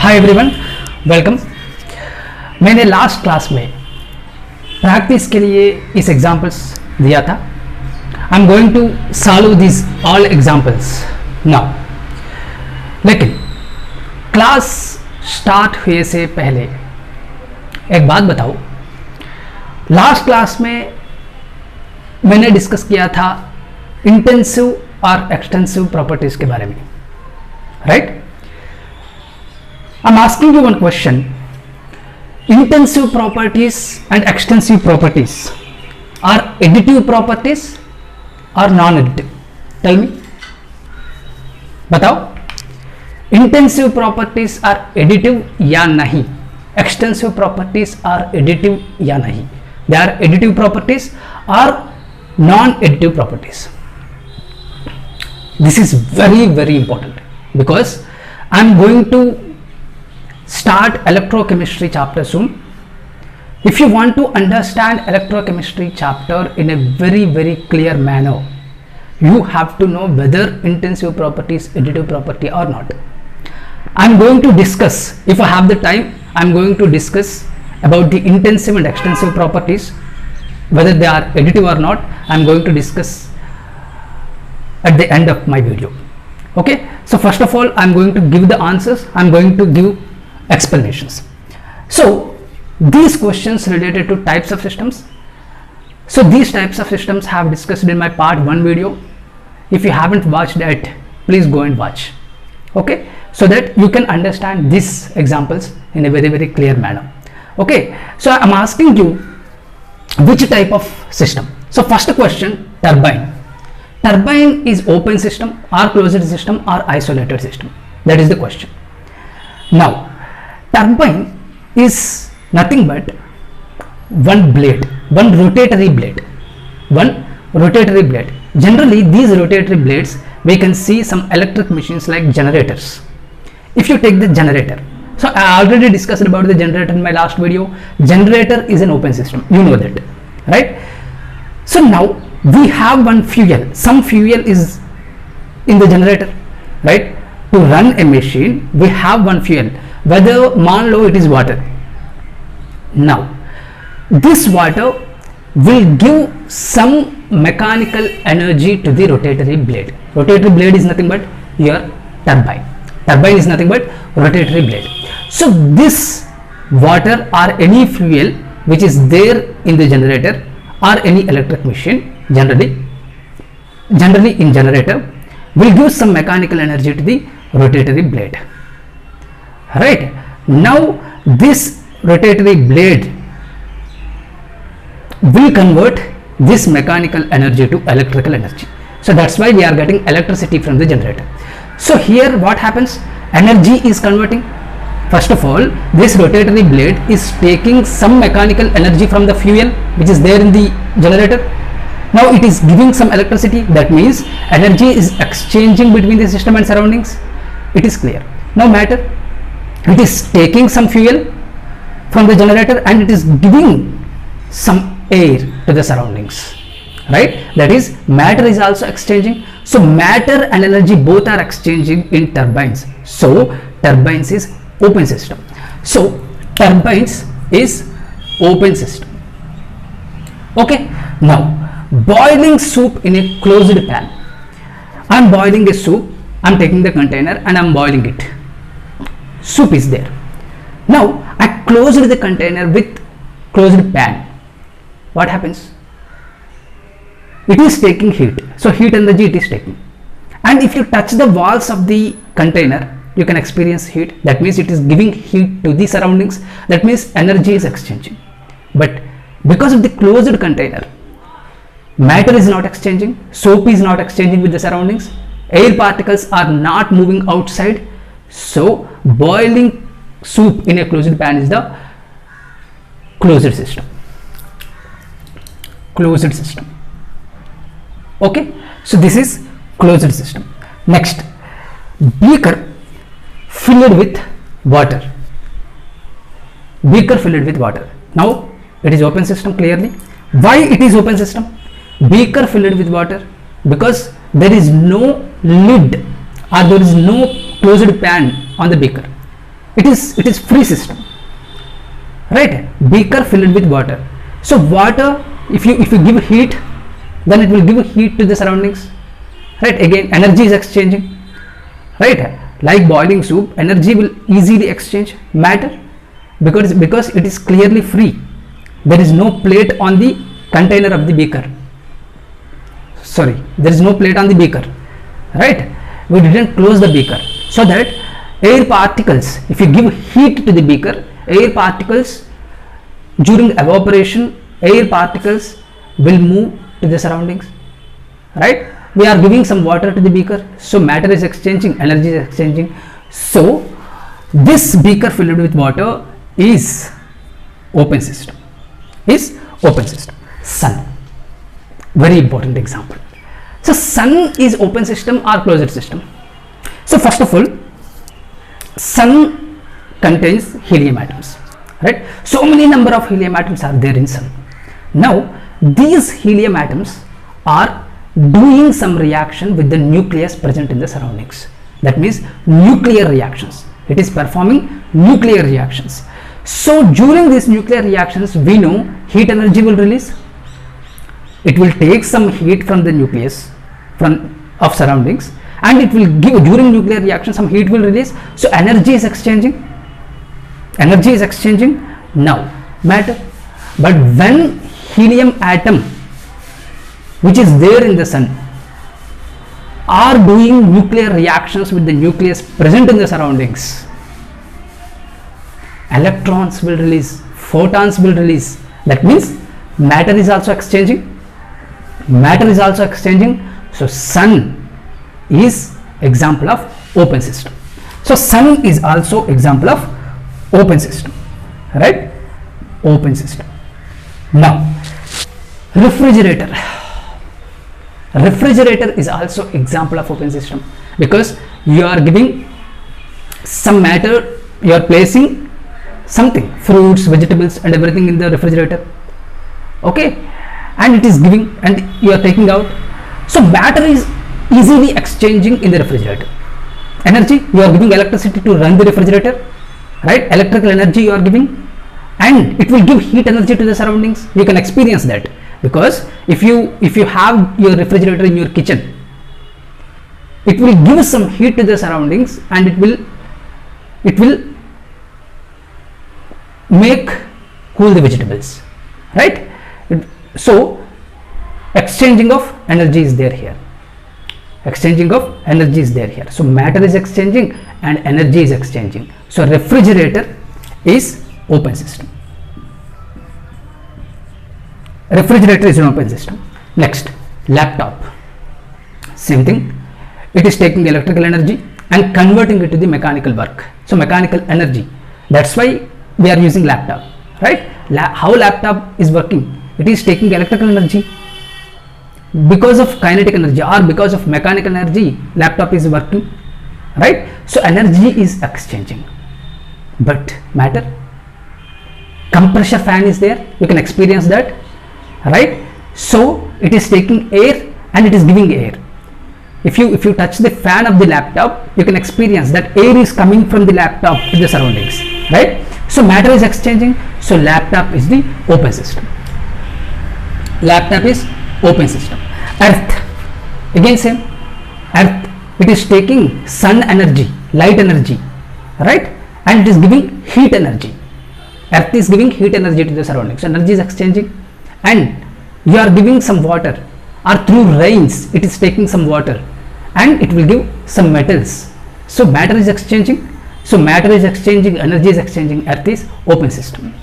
हाय everyone, welcome. मैंने last class में practice के लिए इस एग्जांपल्स दिया था। I am going to solve this all examples now. लेकिन क्लास स्टार्ट हुए से पहले एक बात बताओ। लास्ट क्लास में मैंने डिस्कस किया था इंटेंसिव और एक्सटेंसिव प्रॉपर्टीज के बारे में, right? I'm asking you one question. Intensive properties and extensive properties are additive properties or non-additive? Tell me. बताओ, intensive properties are additive या नहीं? Extensive properties are additive या नहीं? They are additive properties or non-additive properties? This is very important because I'm going to start electrochemistry chapter soon. If you want to understand electrochemistry chapter in a very clear manner, you have to know whether intensive property is additive property or not. I'm going to discuss, if I have the time, I'm going to discuss about the intensive and extensive properties, whether they are additive or not. I'm going to discuss at the end of my video. Okay, so first of all, I'm going to give the answers. I'm going to give explanations. So these questions related to types of systems. So these types of systems have discussed in my part 1 video. If you haven't watched it, please go and watch. Okay, so that you can understand these examples in a very clear manner. Okay, so I'm asking you which type of system. So first question, turbine. Turbine is open system or closed system or isolated system? That is the question. Now turbine is nothing but one blade, one rotatory blade. Generally these rotatory blades, we can see some electric machines like generators. If you take the generator, so I already discussed about the generator in my last video. Generator is an open system, you know that, right? So now we have one fuel, some fuel is in the generator, right? To run a machine we have one fuel, whether मान लो it is water. Now this water will give some mechanical energy to the rotatory blade. Rotatory blade is nothing but your turbine. Turbine is nothing but rotatory blade. So this water or any fuel which is there in the generator or any electric machine, generally in generator, will give some mechanical energy to the rotatory blade. Right, now this rotatory blade will convert this mechanical energy to electrical energy. So that's why we are getting electricity from the generator. So here what happens? Energy is converting. First of all, this rotatory blade is taking some mechanical energy from the fuel which is there in the generator. Now it is giving some electricity. That means energy is exchanging between the system and surroundings. It is clear. Now matter, it is taking some fuel from the generator and it is giving some air to the surroundings, right? That is, matter is also exchanging. So matter and energy both are exchanging in turbines. So turbines is open system. So turbines is open system. Okay, now boiling soup in a closed pan. I am boiling a soup. I am taking the container and I am boiling it. Soup is there. Now I closed the container with closed pan. What happens? It is taking heat. So heat energy it is taking. And if you touch the walls of the container, you can experience heat. That means it is giving heat to the surroundings. That means energy is exchanging. But because of the closed container, matter is not exchanging, soap is not exchanging with the surroundings, air particles are not moving outside. So boiling soup in a closed pan is the closed system. Okay, so this is closed system. Next, beaker filled with water. Now it is open system. Clearly, why it is open system? Beaker filled with water because there is no lid or there is no closed pan on the beaker. it is free system, right? Beaker filled with water. So water, if you give heat, then it will give heat to the surroundings, right? Again, energy is exchanging, right? Like boiling soup, energy will easily exchange matter because it is clearly free. There is no plate on the container of the beaker. Sorry, there is no plate on the beaker, right? We didn't close the beaker, so that air particles, if you give heat to the beaker, air particles during evaporation, air particles will move to the surroundings, right? We are giving some water to the beaker, so matter is exchanging, energy is exchanging. So this beaker filled with water is open system, sun, very important example. So sun is open system or closed system? So first of all, sun contains helium atoms, right? So many number of helium atoms are there in sun. Now these helium atoms are doing some reaction with the nucleus present in the surroundings. That means nuclear reactions. It is performing nuclear reactions. So during these nuclear reactions, we know heat energy will release. It will take some heat from the nucleus of surroundings, and it will give, during nuclear reaction, some heat will release. So energy is exchanging. Now matter. But when helium atom, which is there in the sun, are doing nuclear reactions with the nucleus present in the surroundings, electrons will release, photons will release. That means matter is also exchanging. So sun is example of open system. So sun is also example of open system, right? Open system. Now refrigerator is also example of open system, because you are giving some matter, you are placing something, fruits, vegetables and everything in the refrigerator, okay, and it is giving, and you are taking out. So matter is easily exchanging in the refrigerator. Energy, you are giving electricity to run the refrigerator, right? Electrical energy you are giving, and it will give heat energy to the surroundings. You can experience that, because if you have your refrigerator in your kitchen, it will give some heat to the surroundings, and it will make cool the vegetables, right? So exchanging of energy is there here. So matter is exchanging and energy is exchanging. So refrigerator is open system. Next, laptop, same thing. It is taking electrical energy and converting it to the mechanical work. So mechanical energy, that's why we are using laptop, right? How laptop is working? It is taking electrical energy. Because of kinetic energy or because of mechanical energy, laptop is working, right? So energy is exchanging. But matter, compressor fan is there, you can experience that, right? So it is taking air and it is giving air. If you touch the fan of the laptop, you can experience that air is coming from the laptop to the surroundings, right? So matter is exchanging. So laptop is the open system. Earth, again same. Earth, it is taking sun energy, light energy, right? And it is giving heat energy. Earth is giving heat energy to the surroundings. So energy is exchanging, and you are giving some water, or through rains it is taking some water, and it will give some metals. So matter is exchanging. Energy is exchanging. Earth is open system.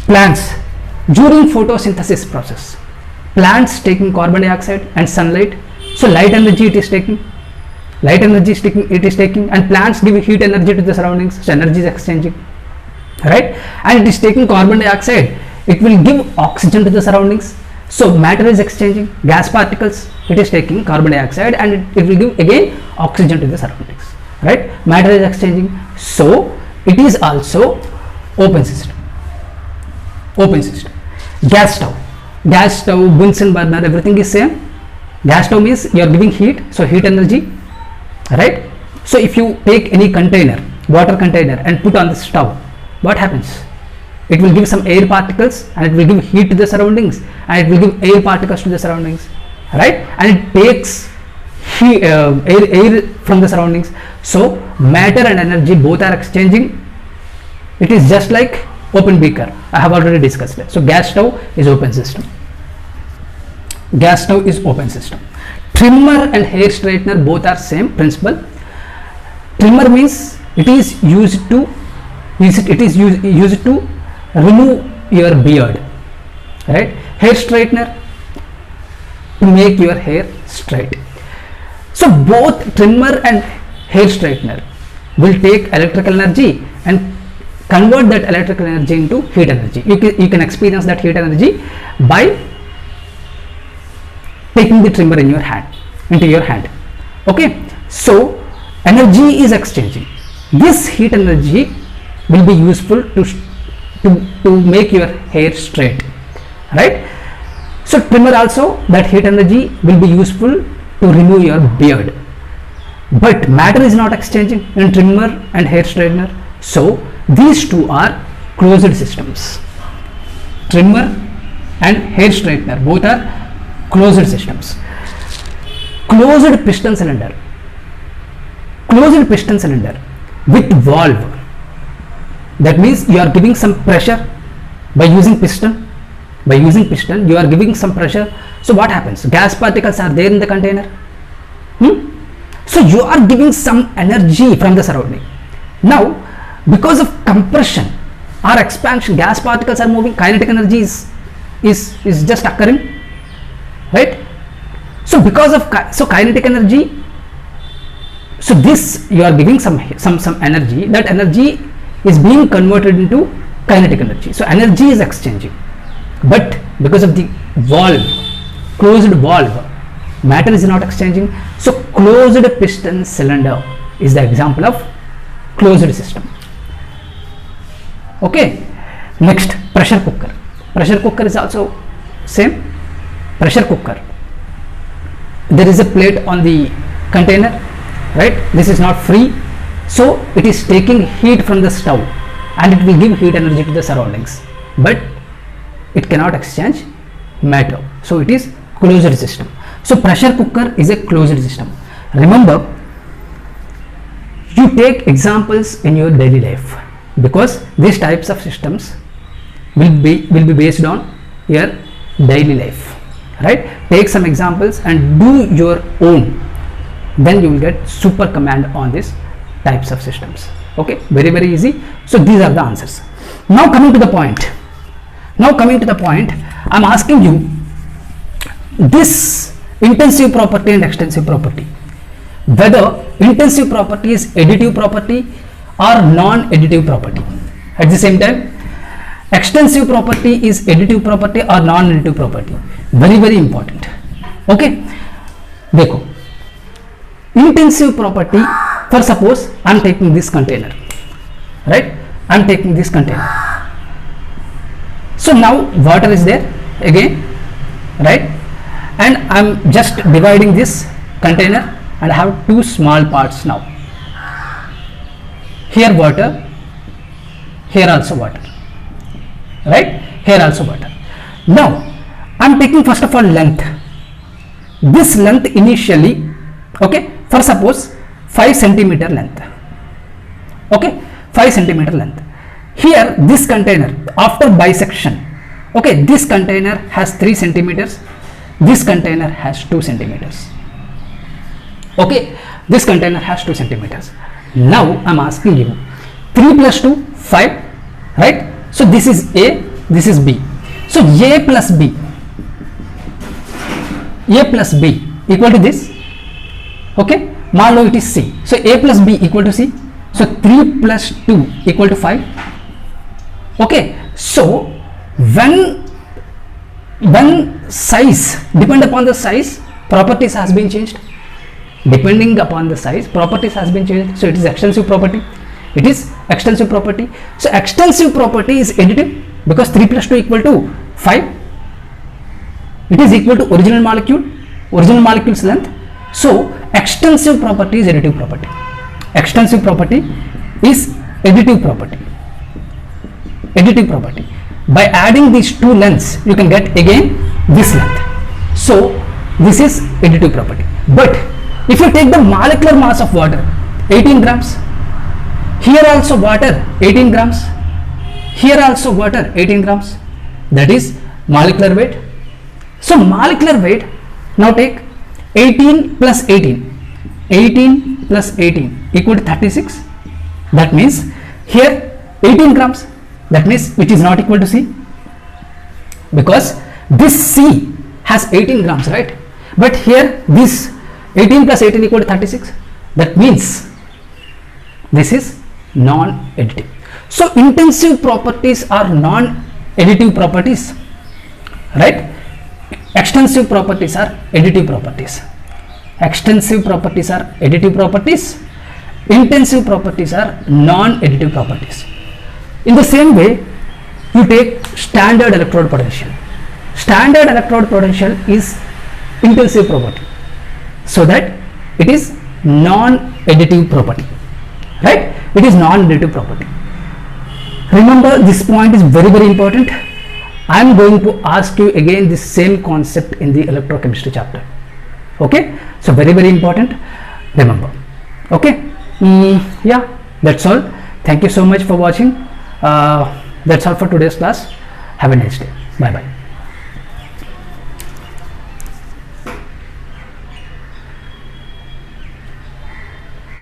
Plants, during photosynthesis process, plants taking carbon dioxide and sunlight. So light energy it is taking, and plants give heat energy to the surroundings. So energy is exchanging, right? And it is taking carbon dioxide, it will give oxygen to the surroundings. So matter is exchanging. Gas particles, it is taking carbon dioxide and it will give again oxygen to the surroundings, right? Matter is exchanging. So it is also open system. Gas stove, Bunsen burner, everything is same. Gas stove means you are giving heat, so heat energy, right? So if you take any container, water container, and put on the stove, what happens? It will give some air particles and it will give heat to the surroundings, and it will give air particles to the surroundings, right? And it takes air from the surroundings. So matter and energy both are exchanging. It is just like open beaker. I have already discussed it. So gas stove is open system. Gas stove is open system. Trimmer and hair straightener both are same principle. Trimmer means it is used to remove your beard, right? Hair straightener to make your hair straight. So both trimmer and hair straightener will take electrical energy and convert that electrical energy into heat energy. You can experience that heat energy by taking the trimmer in your hand, into your hand. Okay, so energy is exchanging. This heat energy will be useful to make your hair straight, right? So trimmer also, that heat energy will be useful to remove your beard. But matter is not exchanging in trimmer and hair straightener. So these two are closed systems. Trimmer and hair straightener both are closed systems. Closed piston cylinder. Closed piston cylinder with valve. That means you are giving some pressure by using piston. By using piston, you are giving some pressure. So what happens? Gas particles are there in the container. So you are giving some energy from the surrounding. Now, because of compression or expansion, gas particles are moving. Kinetic energy is just occurring, right? So because of kinetic energy, so this you are giving some energy. That energy is being converted into kinetic energy. So energy is exchanging, but because of the valve, closed valve, matter is not exchanging. So closed piston cylinder is the example of closed system. Okay, next, pressure cooker. Pressure cooker is also same. Pressure cooker, there is a plate on the container, right? This is not free, so it is taking heat from the stove and it will give heat energy to the surroundings, but it cannot exchange matter. So it is closed system. So pressure cooker is a closed system. Remember, you take examples in your daily life, because these types of systems will be based on your daily life, right? Take some examples and do your own, then you will get super command on these types of systems. Okay, very easy. So these are the answers. Now coming to the point, I'm asking you this intensive property and extensive property, whether intensive property is additive property or non-additive property. At the same time, extensive property is additive property or non-additive property. Very important. Okay, देखो, intensive property, for suppose I am taking this container, right? I am taking this container. So now water is there again, right? And I am just dividing this container and I have two small parts now. Here water, here also water, right? Here also water. Now I am taking first of all length. This length initially, okay, for suppose 5 centimeter length, okay, 5 centimeter length. Here this container, after bisection, okay, this container has 3 centimeters, this container has 2 centimeters, okay, this container has 2 centimeters. Now I am asking you, 3 plus 2, 5, right? So this is A, this is B. So A plus B equal to this, okay, मान लो it is C. So A plus B equal to C. So 3 plus 2 equal to 5. Okay, so when size, depend upon the size, properties has been changed. Depending upon the size, properties has been changed. So it is extensive property. It is extensive property. So extensive property is additive because 3 plus 2 equal to 5. It is equal to original molecule's length. So extensive property is additive property. extensive property is additive property. Additive property. By adding these two lengths, you can get again this length. So this is additive property. But if you take the molecular mass of water, 18 grams, here also water 18 grams, here also water 18 grams, that is molecular weight. So molecular weight, now take 18 plus 18, 18 plus 18 equal to 36. That means here 18 grams, that means which is not equal to C, because this C has 18 grams, right? But here this 18 plus 18 equal to 36. That means this is non-additive. So intensive properties are non-additive properties, right? Extensive properties are additive properties. Extensive properties are additive properties. Intensive properties are non-additive properties. In the same way, you take standard electrode potential. Standard electrode potential is intensive property, so that it is non-additive property, right? It is non-additive property. Remember, this point is very, very important. I am going to ask you again this same concept in the electrochemistry chapter. Okay, so very, very important. Remember. Okay, yeah, that's all. Thank you so much for watching. That's all for today's class. Have a nice day. Bye bye.